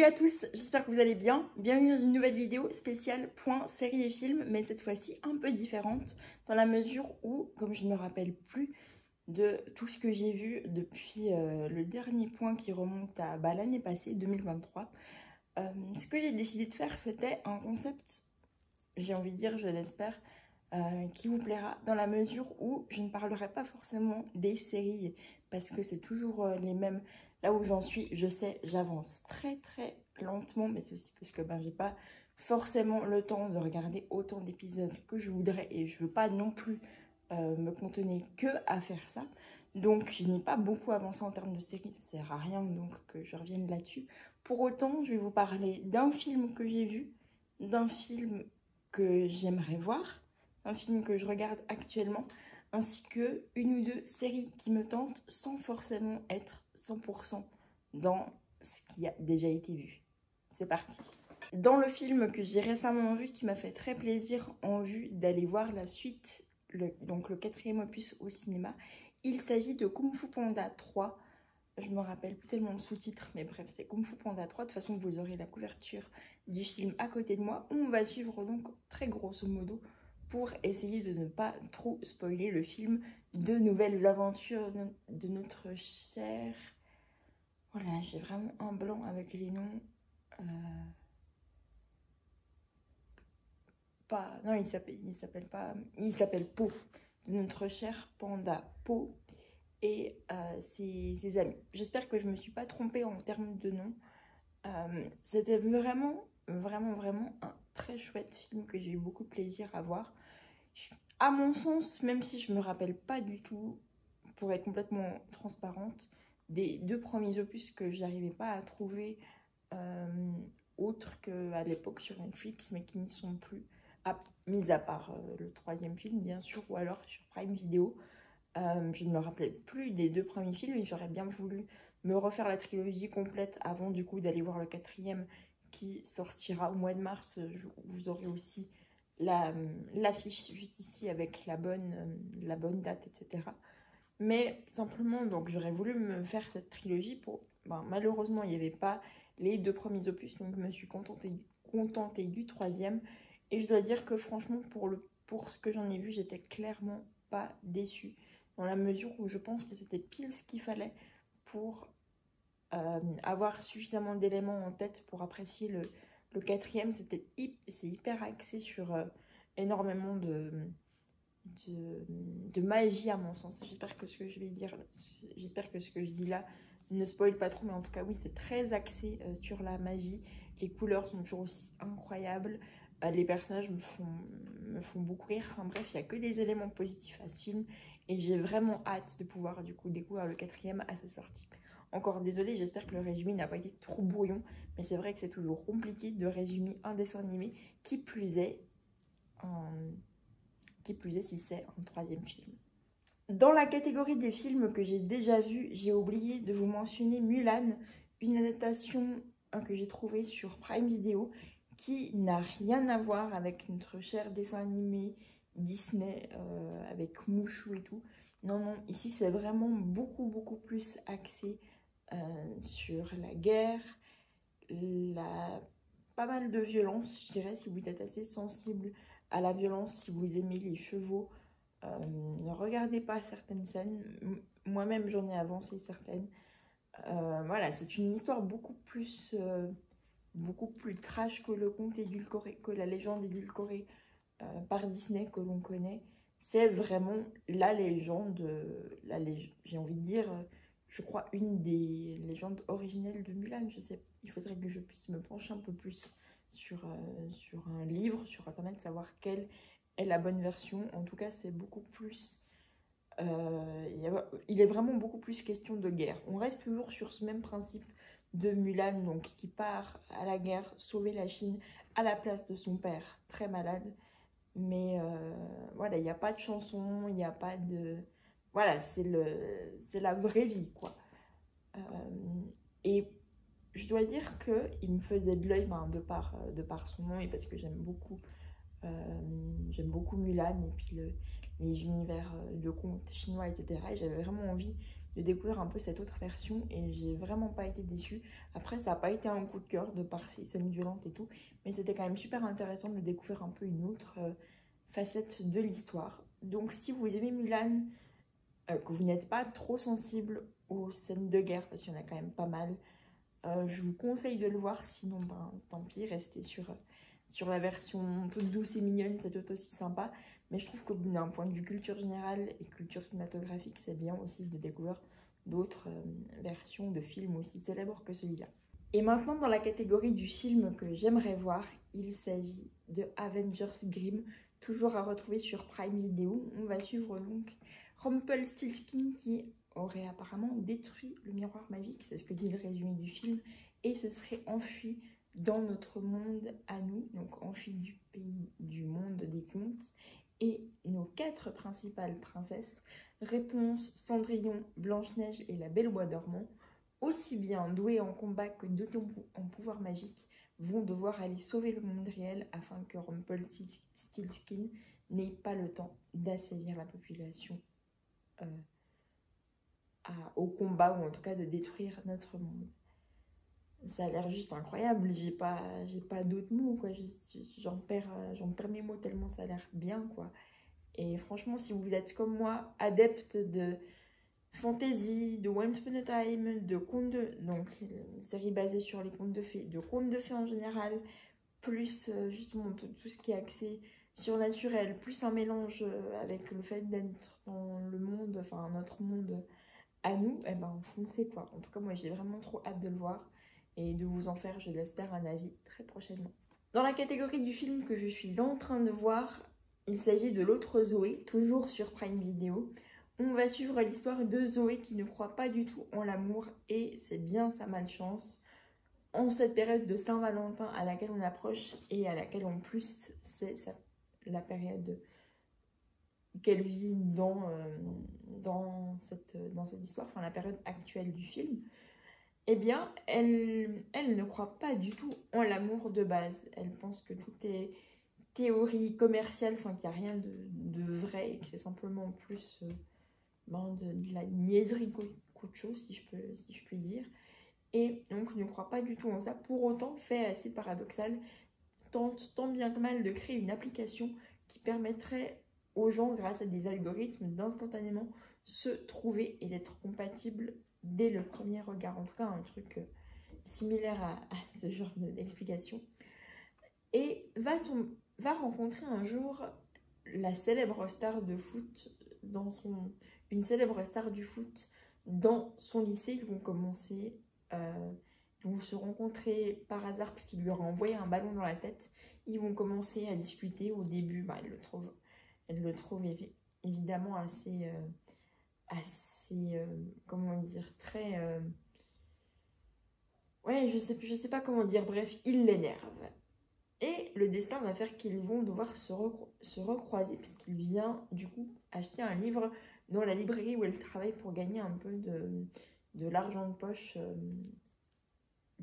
à tous, j'espère que vous allez bien. Bienvenue dans une nouvelle vidéo spéciale point séries et films, mais cette fois-ci un peu différente dans la mesure où, comme je ne me rappelle plus de tout ce que j'ai vu depuis le dernier point qui remonte à l'année passée, 2023, ce que j'ai décidé de faire, c'était un concept, j'ai envie de dire, je l'espère, qui vous plaira dans la mesure où je ne parlerai pas forcément des séries parce que c'est toujours les mêmes. Là où j'en suis, je sais, j'avance très lentement, mais c'est aussi parce que j'ai pas forcément le temps de regarder autant d'épisodes que je voudrais et je veux pas non plus me contenir que à faire ça. Donc je n'ai pas beaucoup avancé en termes de séries, ça sert à rien donc que je revienne là-dessus. Pour autant, je vais vous parler d'un film que j'ai vu, d'un film que j'aimerais voir, un film que je regarde actuellement, ainsi que une ou deux séries qui me tentent sans forcément être 100% dans ce qui a déjà été vu. C'est parti. Dans le film que j'ai récemment vu, qui m'a fait très plaisir en vue d'aller voir la suite, donc le 4e opus au cinéma, il s'agit de Kung Fu Panda 3. Je me rappelle plus tellement le sous-titre, mais bref, c'est Kung Fu Panda 3. De toute façon, vous aurez la couverture du film à côté de moi. On va suivre donc très grosso modo pour essayer de ne pas trop spoiler le film de nouvelles aventures de notre cher... Voilà, j'ai vraiment un blanc avec les noms. Non, il s'appelle Po, de notre cher panda Po et ses amis. J'espère que je me suis pas trompée en termes de nom. C'était vraiment un très chouette film que j'ai eu beaucoup de plaisir à voir. À mon sens, même si je me rappelle pas du tout, pour être complètement transparente, des deux premiers opus que j'arrivais pas à trouver autres qu'à l'époque sur Netflix, mais qui n'y sont plus, mis à part le 3e film bien sûr, ou alors sur Prime Video. Je ne me rappelais plus des deux premiers films et j'aurais bien voulu me refaire la trilogie complète avant du coup d'aller voir le 4e qui sortira au mois de mars. Vous aurez aussi l'affiche juste ici avec la bonne date, etc. Mais simplement, donc j'aurais voulu me faire cette trilogie pour... malheureusement, il n'y avait pas les deux premiers opus, donc je me suis contentée du 3e. Et je dois dire que franchement, pour ce que j'en ai vu, j'étais clairement pas déçue. Dans la mesure où je pense que c'était pile ce qu'il fallait pour avoir suffisamment d'éléments en tête pour apprécier le 4e. C'est hyper axé sur énormément de magie à mon sens. J'espère que ce que je dis là ne spoil pas trop, mais en tout cas oui, c'est très axé sur la magie. Les couleurs sont toujours aussi incroyables. Les personnages me font beaucoup rire. Enfin bref, il n'y a que des éléments positifs à ce film et j'ai vraiment hâte de pouvoir du coup découvrir le 4e à sa sortie. Encore désolée, j'espère que le résumé n'a pas été trop brouillon, mais c'est vrai que c'est toujours compliqué de résumer un dessin animé, qui plus est si c'est un 3e film. Dans la catégorie des films que j'ai déjà vus, j'ai oublié de vous mentionner Mulan, une adaptation que j'ai trouvée sur Prime Video, qui n'a rien à voir avec notre cher dessin animé Disney avec Mouchou et tout. Non, ici c'est vraiment beaucoup plus axé sur la guerre, pas mal de violence, je dirais, si vous êtes assez sensible à la violence, si vous aimez les chevaux. Ne regardez pas certaines scènes, moi-même j'en ai avancé certaines. Voilà, c'est une histoire beaucoup plus trash que le conte édulcoré, que la légende édulcorée par Disney que l'on connaît. C'est vraiment la légende, j'ai envie de dire, je crois une des légendes originelles de Mulan. Je sais, il faudrait que je puisse me pencher un peu plus sur un livre, sur internet, savoir quelle est la bonne version. En tout cas, c'est beaucoup plus... il est vraiment beaucoup plus question de guerre. On reste toujours sur ce même principe de Mulan, donc qui part à la guerre sauver la Chine à la place de son père, très malade. Mais voilà, il n'y a pas de chanson, il n'y a pas de... Voilà, c'est la vraie vie, quoi. Et je dois dire qu'il me faisait de l'œil de par son nom et parce que j'aime beaucoup J'aime beaucoup Mulan et puis les univers de contes chinois, etc. Et j'avais vraiment envie de découvrir un peu cette autre version et j'ai vraiment pas été déçue. Après, ça n'a pas été un coup de cœur de par ces scènes violentes et tout, mais c'était quand même super intéressant de découvrir un peu une autre facette de l'histoire. Donc si vous aimez Mulan, que vous n'êtes pas trop sensible aux scènes de guerre, parce qu'il y en a quand même pas mal, je vous conseille de le voir, sinon ben, tant pis, restez sur la version toute douce et mignonne, c'est tout aussi sympa. Mais je trouve que d'un point de vue culture générale et culture cinématographique, c'est bien aussi de découvrir d'autres versions de films aussi célèbres que celui-là. Et maintenant, dans la catégorie du film que j'aimerais voir, il s'agit de Avengers Grimm, toujours à retrouver sur Prime Video. On va suivre donc Rumpelstiltskin qui aurait apparemment détruit le miroir magique, c'est ce que dit le résumé du film, et se serait enfui dans notre monde à nous, donc enfui du pays du monde des contes, et nos 4 principales princesses, Réponse, Cendrillon, Blanche-Neige et la Belle au Bois dormant, aussi bien douées en combat que dotées en pouvoir magique, vont devoir aller sauver le monde réel afin que Rumpelstiltskin n'ait pas le temps d'assaillir la population au combat, ou en tout cas de détruire notre monde. Ça a l'air juste incroyable, j'ai pas d'autres mots, quoi. J'en perds mes mots tellement ça a l'air bien, quoi. Et franchement, si vous êtes comme moi, adepte de fantasy, de Once Upon a Time, de contes de... donc une série basée sur les contes de fées en général, plus justement tout ce qui est axé surnaturel, plus un mélange avec le fait d'être dans le monde, enfin notre monde à nous, eh ben foncez quoi. En tout cas, moi j'ai vraiment trop hâte de le voir et de vous en faire, je l'espère, un avis très prochainement. Dans la catégorie du film que je suis en train de voir, il s'agit de L'autre Zoé, toujours sur Prime Video. On va suivre l'histoire de Zoé qui ne croit pas du tout en l'amour et c'est bien sa malchance en cette période de Saint-Valentin à laquelle on approche et à laquelle en plus c'est la période qu'elle vit dans cette histoire, enfin la période actuelle du film. Eh bien, elle ne croit pas du tout en l'amour de base. Elle pense que tout est théorie commerciale, enfin qu'il n'y a rien de vrai et que c'est simplement plus de la niaiserie qu'autre chose, si je puis dire. Et donc ne croit pas du tout en ça. Pour autant, fait assez paradoxal, tente tant bien que mal de créer une application qui permettrait aux gens, grâce à des algorithmes, d'instantanément se trouver et d'être compatibles dès le premier regard. En tout cas, un truc similaire à ce genre d'explication. Et va rencontrer un jour la célèbre star de foot une célèbre star du foot dans son lycée. Ils vont commencer, ils vont se rencontrer par hasard parce qu'il lui aura envoyé un ballon dans la tête. Ils vont commencer à discuter. Au début, elle le trouve évidemment assez comment dire, très... ouais, je sais pas comment dire, bref, il l'énerve. Et le destin va faire qu'ils vont devoir se recroiser, puisqu'il vient du coup acheter un livre dans la librairie où elle travaille pour gagner un peu de l'argent de poche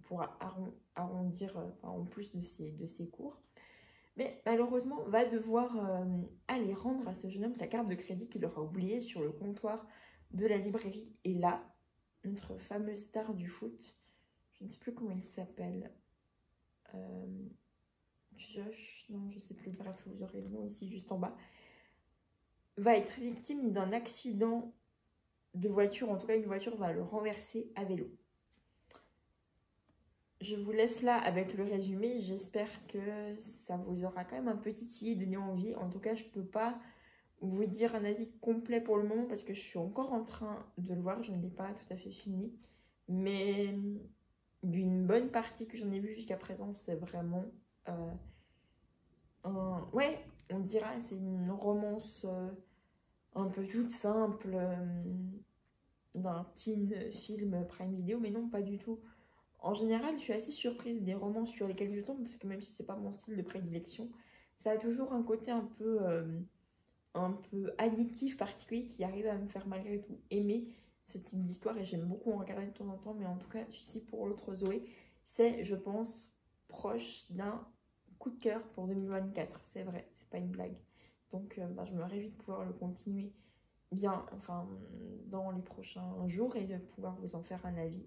pour arrondir en plus de ses cours. Mais malheureusement, va devoir aller rendre à ce jeune homme sa carte de crédit qu'il aura oubliée sur le comptoir de la librairie. Et là, notre fameuse star du foot, je ne sais plus comment il s'appelle, Josh, non je sais plus, bref vous aurez le nom ici juste en bas, va être victime d'un accident de voiture, en tout cas une voiture va le renverser à vélo. Je vous laisse là avec le résumé, j'espère que ça vous aura quand même un petit titillé, donné envie. En tout cas, je peux pas vous dire un avis complet pour le moment parce que je suis encore en train de le voir, je ne l'ai pas tout à fait fini. Mais d'une bonne partie que j'en ai vu jusqu'à présent, c'est vraiment... ouais, on dira, c'est une romance un peu toute simple d'un teen film Prime Video, mais non, pas du tout. En général, je suis assez surprise des romans sur lesquels je tombe, parce que même si c'est pas mon style de prédilection, ça a toujours un côté un peu addictif, particulier, qui arrive à me faire malgré tout aimer ce type d'histoire, et j'aime beaucoup en regarder de temps en temps, mais en tout cas, ici pour L'autre Zoé, c'est, je pense, proche d'un coup de cœur pour 2024, c'est vrai, c'est pas une blague. Donc je me réjouis de pouvoir le continuer bien, enfin dans les prochains jours et de pouvoir vous en faire un avis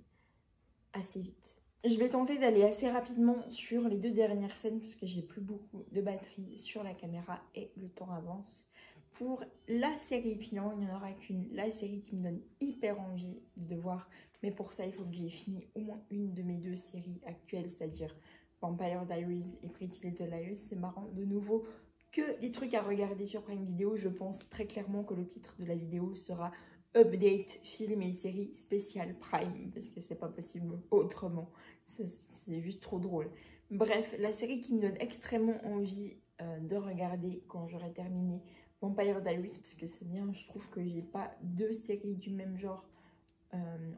assez vite. Je vais tenter d'aller assez rapidement sur les 2 dernières scènes parce que j'ai plus beaucoup de batterie sur la caméra et le temps avance. Pour la série Pilant, il n'y en aura qu'une, la série qui me donne hyper envie de voir. Mais pour ça, il faut que j'ai fini au moins une de mes 2 séries actuelles, c'est-à-dire Vampire Diaries et Pretty Little Liars. C'est marrant, de nouveau, que des trucs à regarder sur Prime Video. Je pense très clairement que le titre de la vidéo sera Update film et série spéciale Prime, parce que c'est pas possible autrement, c'est juste trop drôle. Bref, la série qui me donne extrêmement envie de regarder quand j'aurai terminé Vampire Diaries, parce que c'est bien, je trouve que j'ai pas 2 séries du même genre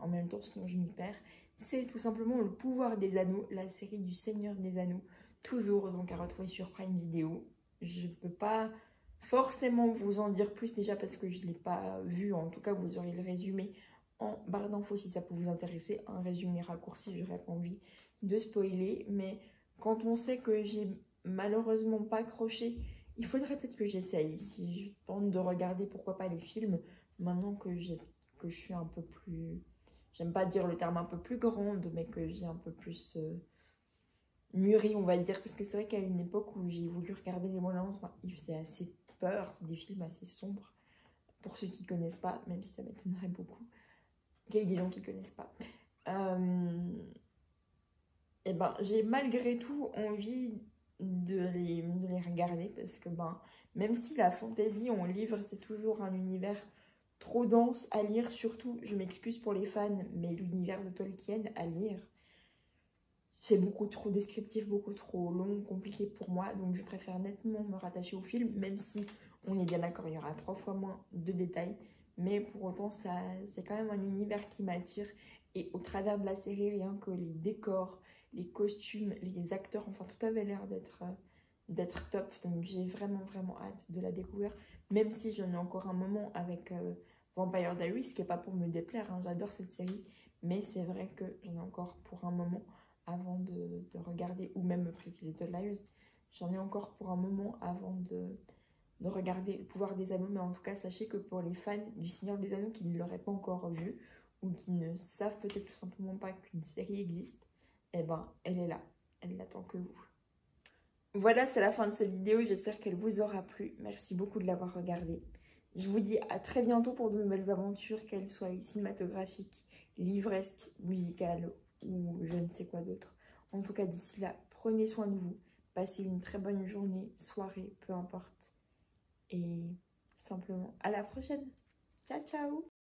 en même temps, sinon je m'y perds. C'est tout simplement Le Pouvoir des Anneaux, la série du Seigneur des Anneaux, toujours donc à retrouver sur Prime Video. Je peux pas forcément vous en dire plus déjà parce que je ne l'ai pas vu, en tout cas vous aurez le résumé en barre d'infos si ça peut vous intéresser, un résumé raccourci, j'aurais pas envie de spoiler, mais quand on sait que j'ai malheureusement pas accroché, il faudrait peut-être que j'essaye, si je tente de regarder pourquoi pas les films, maintenant que je suis un peu plus, j'aime pas dire le terme un peu plus grande, mais que j'ai un peu plus mûri on va dire, parce que c'est vrai qu'à une époque où j'ai voulu regarder les bandes annonces, il faisait assez peur, c'est des films assez sombres, pour ceux qui connaissent pas, même si ça m'étonnerait beaucoup qu'il y ait des gens qui connaissent pas. Et ben j'ai malgré tout envie de les regarder, parce que même si la fantasy en livre c'est toujours un univers trop dense à lire, surtout, je m'excuse pour les fans, mais l'univers de Tolkien à lire, c'est beaucoup trop descriptif, beaucoup trop long, compliqué pour moi, donc je préfère nettement me rattacher au film, même si on est bien d'accord, il y aura 3 fois moins de détails, mais pour autant, c'est quand même un univers qui m'attire, et au travers de la série, rien que les décors, les costumes, les acteurs, enfin tout avait l'air d'être top, donc j'ai vraiment hâte de la découvrir, même si j'en ai encore un moment avec Vampire Diaries, ce qui n'est pas pour me déplaire, hein, j'adore cette série, mais c'est vrai que j'en ai encore pour un moment avant de regarder, ou même Pretty Little Liars, j'en ai encore pour un moment avant de regarder Le Pouvoir des Anneaux, mais en tout cas sachez que pour les fans du Seigneur des Anneaux qui ne l'auraient pas encore vu, ou qui ne savent peut-être tout simplement pas qu'une série existe, eh ben elle est là, elle n'attend que vous. Voilà, c'est la fin de cette vidéo, j'espère qu'elle vous aura plu, merci beaucoup de l'avoir regardée. Je vous dis à très bientôt pour de nouvelles aventures, qu'elles soient cinématographiques, livresques, musicales ou je ne sais quoi d'autre. En tout cas, d'ici là, prenez soin de vous, passez une très bonne journée, soirée, peu importe. Et simplement, à la prochaine. Ciao, ciao!